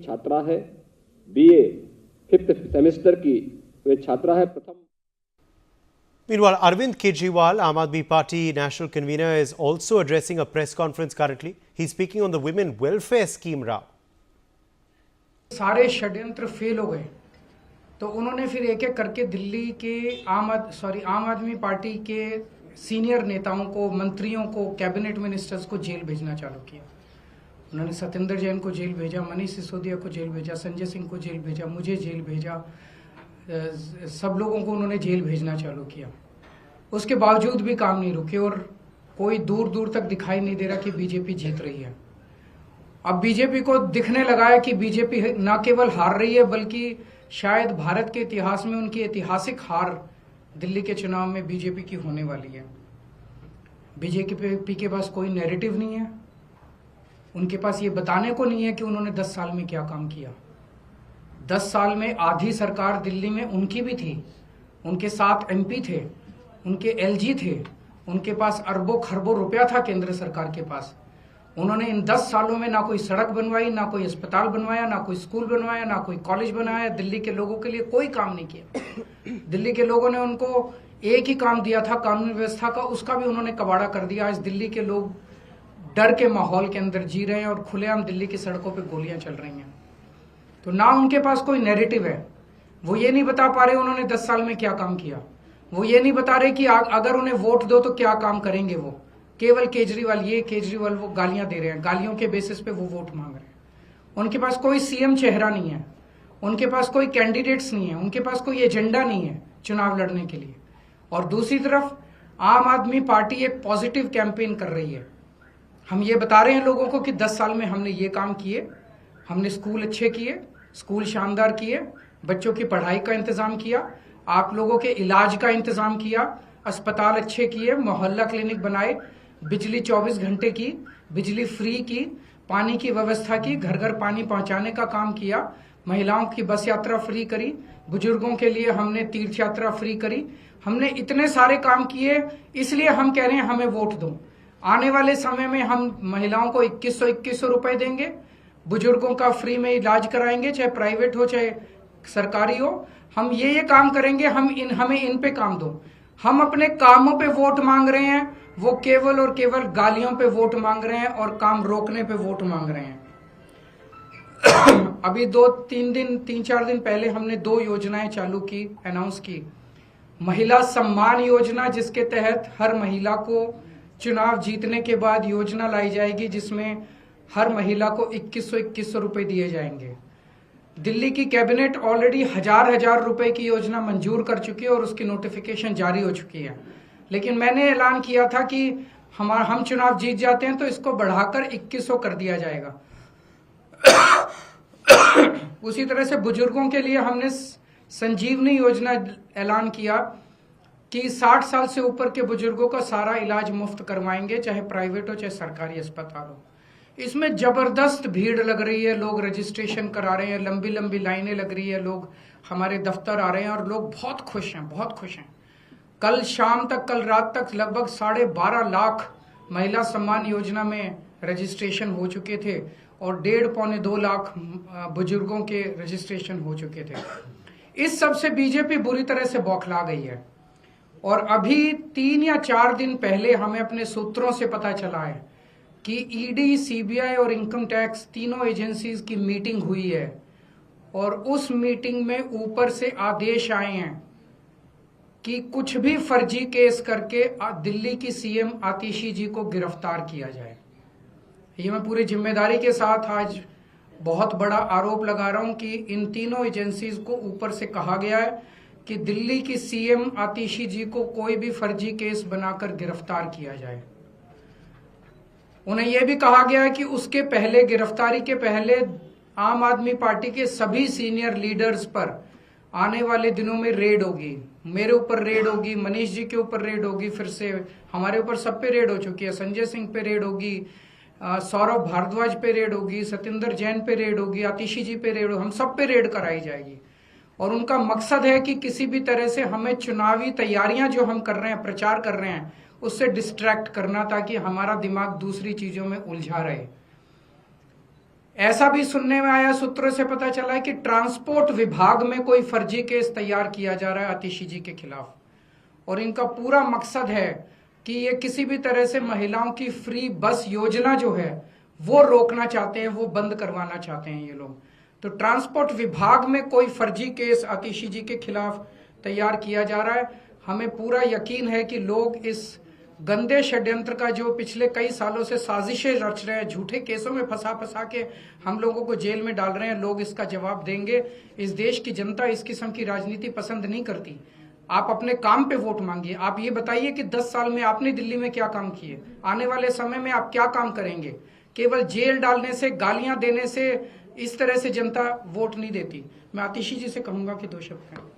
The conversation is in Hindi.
छात्रा है, BA 5th सेमेस्टर की वे छात्रा है। प्रथम Meanwhile, Arvind Kejriwal, Aam Aadmi Party national convener, is also addressing a press conference currently. He's speaking on the women welfare scheme row. सारे षड्यंत्र फेल हो गए तो उन्होंने फिर एक एक करके दिल्ली के आम आदमी पार्टी के सीनियर नेताओं को, मंत्रियों को, कैबिनेट मिनिस्टर्स को जेल भेजना चालू किया। उन्होंने सत्येंद्र जैन को जेल भेजा, मनीष सिसोदिया को जेल भेजा, संजय सिंह को जेल भेजा, मुझे जेल भेजा, सब लोगों को उन्होंने जेल भेजना चालू किया। उसके बावजूद भी काम नहीं रुके और कोई दूर दूर तक दिखाई नहीं दे रहा कि बीजेपी जीत रही है। अब बीजेपी को दिखने लगा है कि बीजेपी न केवल हार रही है बल्कि शायद भारत के इतिहास में उनकी ऐतिहासिक हार दिल्ली के चुनाव में बीजेपी की होने वाली है। बीजेपी के पास कोई नैरेटिव नहीं है, उनके पास ये बताने को नहीं है कि उन्होंने 10 साल में क्या काम किया। 10 साल में आधी सरकार दिल्ली में उनकी भी थी, उनके 7 MP थे, उनके LG थे, उनके पास अरबों खरबों रुपया था केंद्र सरकार के पास। उन्होंने इन 10 सालों में ना कोई सड़क बनवाई, ना कोई अस्पताल बनवाया, ना कोई स्कूल बनवाया, ना कोई कॉलेज बनाया। दिल्ली के लोगों के लिए कोई काम नहीं किया। दिल्ली के लोगों ने उनको एक ही काम दिया था कानून व्यवस्था का, उसका भी उन्होंने कबाड़ा कर दिया। आज दिल्ली के लोग डर के माहौल के अंदर जी रहे हैं और खुलेआम दिल्ली की सड़कों पे गोलियां चल रही हैं। तो ना उनके पास कोई नैरेटिव है, वो ये नहीं बता पा रहे उन्होंने 10 साल में क्या काम किया। वो ये नहीं बता रहे कि अगर उन्हें वोट दो तो क्या काम करेंगे। वो केवल केजरीवाल ये, केजरीवाल वो गालियां दे रहे हैं, गालियों के बेसिस पे वो वोट मांग रहे हैं। उनके पास कोई CM चेहरा नहीं है, उनके पास कोई कैंडिडेट्स नहीं है, उनके पास कोई एजेंडा नहीं है चुनाव लड़ने के लिए। और दूसरी तरफ आम आदमी पार्टी एक पॉजिटिव कैंपेन कर रही है। हम ये बता रहे हैं लोगों को कि 10 साल में हमने ये काम किए, हमने स्कूल अच्छे किए, स्कूल शानदार किए, बच्चों की पढ़ाई का इंतजाम किया, आप लोगों के इलाज का इंतजाम किया, अस्पताल अच्छे किए, मोहल्ला क्लिनिक बनाए, बिजली 24 घंटे की, बिजली फ्री की, पानी की व्यवस्था की, घर घर पानी पहुंचाने का काम किया, महिलाओं की बस यात्रा फ्री करी, बुजुर्गों के लिए हमने तीर्थ यात्रा फ्री करी। हमने इतने सारे काम किए, इसलिए हम कह रहे हैं हमें वोट दो। आने वाले समय में हम महिलाओं को 2100 रुपए देंगे, बुजुर्गों का फ्री में इलाज कराएंगे, चाहे प्राइवेट हो चाहे सरकारी हो। हम ये काम करेंगे, हमें इन पे काम दो। हम अपने कामों पे वोट मांग रहे हैं, वो केवल और केवल गालियों पे वोट मांग रहे हैं और काम रोकने पे वोट मांग रहे हैं। अभी 3-4 दिन पहले हमने 2 योजनाएं चालू की, अनाउंस की। महिला सम्मान योजना, जिसके तहत हर महिला को चुनाव जीतने के बाद योजना लाई जाएगी जिसमें हर महिला को 2100 रुपए दिए जाएंगे। दिल्ली की कैबिनेट ऑलरेडी हजार रुपए की योजना मंजूर कर चुकी है और उसकी नोटिफिकेशन जारी हो चुकी है। लेकिन मैंने ऐलान किया था कि हम चुनाव जीत जाते हैं तो इसको बढ़ाकर 2100 कर दिया जाएगा। उसी तरह से बुजुर्गों के लिए हमने संजीवनी योजना ऐलान किया कि 60 साल से ऊपर के बुजुर्गों का सारा इलाज मुफ्त करवाएंगे, चाहे प्राइवेट हो चाहे सरकारी अस्पताल हो। इसमें जबरदस्त भीड़ लग रही है, लोग रजिस्ट्रेशन करा रहे हैं, लंबी लंबी लाइनें लग रही है, लोग हमारे दफ्तर आ रहे हैं और लोग बहुत खुश हैं, बहुत खुश हैं। कल शाम तक, कल रात तक लगभग 12.5 लाख महिला सम्मान योजना में रजिस्ट्रेशन हो चुके थे और 1.5-2 लाख बुजुर्गों के रजिस्ट्रेशन हो चुके थे। इस सब से बीजेपी बुरी तरह से बौखला गई है। और अभी 3 या 4 दिन पहले हमें अपने सूत्रों से पता चला है कि ED, CBI और इनकम टैक्स तीनों एजेंसीज की मीटिंग हुई है और उस मीटिंग में ऊपर से आदेश आए हैं कि कुछ भी फर्जी केस करके दिल्ली की CM आतिशी जी को गिरफ्तार किया जाए। ये मैं पूरी जिम्मेदारी के साथ आज बहुत बड़ा आरोप लगा रहा हूं कि इन तीनों एजेंसीज को ऊपर से कहा गया है कि दिल्ली की CM आतिशी जी को कोई भी फर्जी केस बनाकर गिरफ्तार किया जाए। उन्हें यह भी कहा गया है कि उसके पहले, गिरफ्तारी के पहले, आम आदमी पार्टी के सभी सीनियर लीडर्स पर आने वाले दिनों में रेड होगी। मेरे ऊपर रेड होगी, मनीष जी के ऊपर रेड होगी, फिर से हमारे ऊपर सब पे रेड हो चुकी है। संजय सिंह पे रेड होगी, सौरभ भारद्वाज पे रेड होगी, सत्येंद्र जैन पे रेड होगी, आतिशी जी पे रेड होगी, हम सब पे रेड कराई जाएगी। और उनका मकसद है कि किसी भी तरह से हमें चुनावी तैयारियां जो हम कर रहे हैं, प्रचार कर रहे हैं, उससे डिस्ट्रैक्ट करना ताकि हमारा दिमाग दूसरी चीजों में उलझा रहे। ऐसा भी सुनने में आया, सूत्रों से पता चला है कि ट्रांसपोर्ट विभाग में कोई फर्जी केस तैयार किया जा रहा है आतिशी जी के खिलाफ, और इनका पूरा मकसद है कि ये किसी भी तरह से महिलाओं की फ्री बस योजना जो है वो रोकना चाहते हैं, वो बंद करवाना चाहते हैं ये लोग। तो ट्रांसपोर्ट विभाग में कोई फर्जी केस आतिशी जी के खिलाफ तैयार किया जा रहा है। हमें पूरा यकीन है कि लोग इस गंदे षड्यंत्र का, जो पिछले कई सालों से साजिशें रच रहे हैं, झूठे केसों में फंसा के हम लोगों को जेल में डाल रहे हैं, लोग इसका जवाब देंगे। इस देश की जनता इस किस्म की राजनीति पसंद नहीं करती। आप अपने काम पे वोट मांगिए। आप ये बताइए कि 10 साल में आपने दिल्ली में क्या काम किए, आने वाले समय में आप क्या काम करेंगे। केवल जेल डालने से, गालियां देने से इस तरह से जनता वोट नहीं देती। मैं आतिशी जी से कहूंगा कि 2 शब्द कहें।